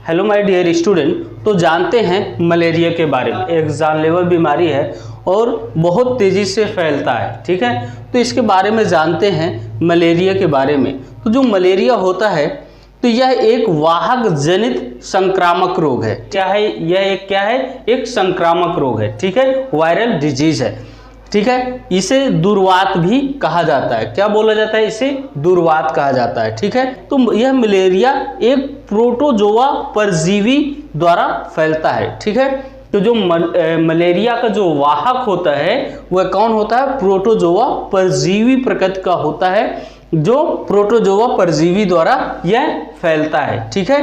Hello my dear student, तो जानते हैं मलेरिया के बारे में। एक जानलेवा बीमारी है और बहुत तेज़ी से फैलता है। ठीक है, तो इसके बारे में जानते हैं मलेरिया के बारे में। तो जो मलेरिया होता है तो यह एक वाहक जनित संक्रामक रोग है। क्या है यह? एक संक्रामक रोग है। ठीक है, वायरल डिजीज है। ठीक है, इसे दुर्वात भी कहा जाता है। क्या बोला जाता है? इसे दुर्वात कहा जाता है। ठीक है, तो यह मलेरिया एक प्रोटोजोआ परजीवी द्वारा फैलता है। ठीक है, तो जो मलेरिया का जो वाहक होता है वह कौन होता है? प्रोटोजोआ परजीवी प्रकृति का होता है, जो प्रोटोजोआ परजीवी द्वारा यह फैलता है। ठीक है,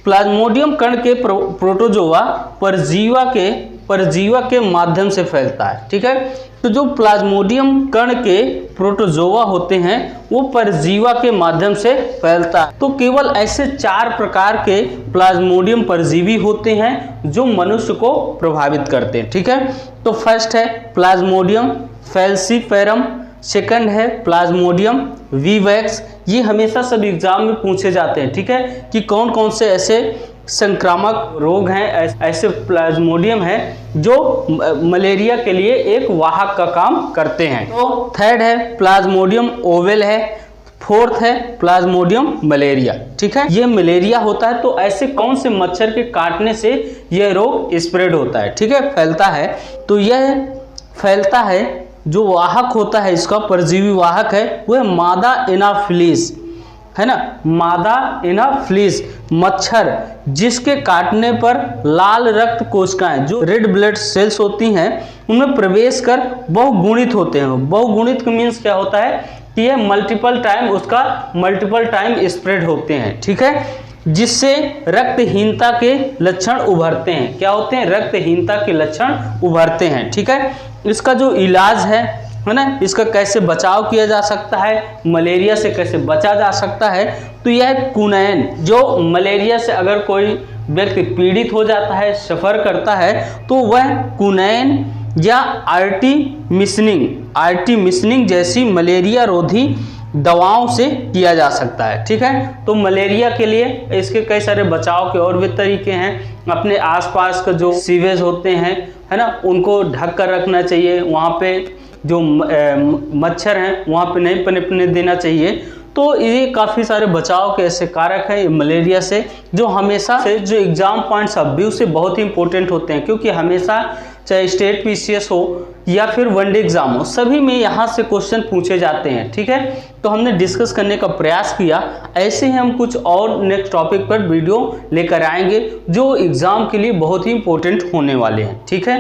प्लाज्मोडियम कण के प्रोटोजोआ परजीवा के माध्यम से फैलता है। ठीक है, तो जो प्लाज्मोडियम कण के प्रोटोजोआ होते हैं वो परजीवा के माध्यम से फैलता है। तो केवल ऐसे 4 प्रकार के प्लाज्मोडियम परजीवी होते हैं जो मनुष्य को प्रभावित करते हैं। ठीक है, तो फर्स्ट है प्लाज्मोडियम फैलसीफेरम, सेकंड है प्लाज्मोडियम विवैक्स। ये हमेशा सब एग्जाम में पूछे जाते हैं। ठीक है, कि कौन कौन से ऐसे संक्रामक रोग हैं, ऐसे प्लाज्मोडियम हैं जो मलेरिया के लिए एक वाहक का काम करते हैं। तो थर्ड है प्लाज्मोडियम ओवेल है, फोर्थ है प्लाज्मोडियम मलेरिया। ठीक है, ये मलेरिया होता है। तो ऐसे कौन से मच्छर के काटने से यह रोग स्प्रेड होता है? ठीक है, फैलता है। तो यह फैलता है, जो वाहक होता है इसका परजीवी वाहक है वह मादा एनाफिलीज है ना, मादा एनाफिलीज मच्छर, जिसके काटने पर लाल रक्त कोशिकाएं जो रेड ब्लड सेल्स होती हैं उनमें प्रवेश कर बहुगुणित होते हैं। बहुगुणित का मीन्स क्या होता है कि यह मल्टीपल टाइम स्प्रेड होते हैं। ठीक है, जिससे रक्तहीनता के लक्षण उभरते हैं। क्या होते हैं? रक्तहीनता के लक्षण उभरते हैं। ठीक है, इसका जो इलाज है ना, इसका कैसे बचाव किया जा सकता है, मलेरिया से कैसे बचा जा सकता है, तो यह कुनैन, जो मलेरिया से अगर कोई व्यक्ति पीड़ित हो जाता है, सफ़र करता है, तो वह कुनैन या आर्टीमिसनिंग जैसी मलेरिया रोधी दवाओं से किया जा सकता है। ठीक है, तो मलेरिया के लिए इसके कई सारे बचाव के और भी तरीके हैं। अपने आसपास का जो सीवेज होते हैं है ना, उनको ढक कर रखना चाहिए। वहाँ पे जो मच्छर हैं वहाँ पे नहीं पनपने देना चाहिए। तो ये काफ़ी सारे बचाव के ऐसे कारक हैं मलेरिया से, जो हमेशा से जो एग्जाम पॉइंट्स ऑफ व्यू से बहुत ही इंपॉर्टेंट होते हैं। क्योंकि हमेशा चाहे स्टेट पीसीएस हो या फिर वनडे एग्जाम हो, सभी में यहाँ से क्वेश्चन पूछे जाते हैं। ठीक है, तो हमने डिस्कस करने का प्रयास किया। ऐसे ही हम कुछ और नेक्स्ट टॉपिक पर वीडियो लेकर आएंगे जो एग्जाम के लिए बहुत ही इंपॉर्टेंट होने वाले हैं। ठीक है।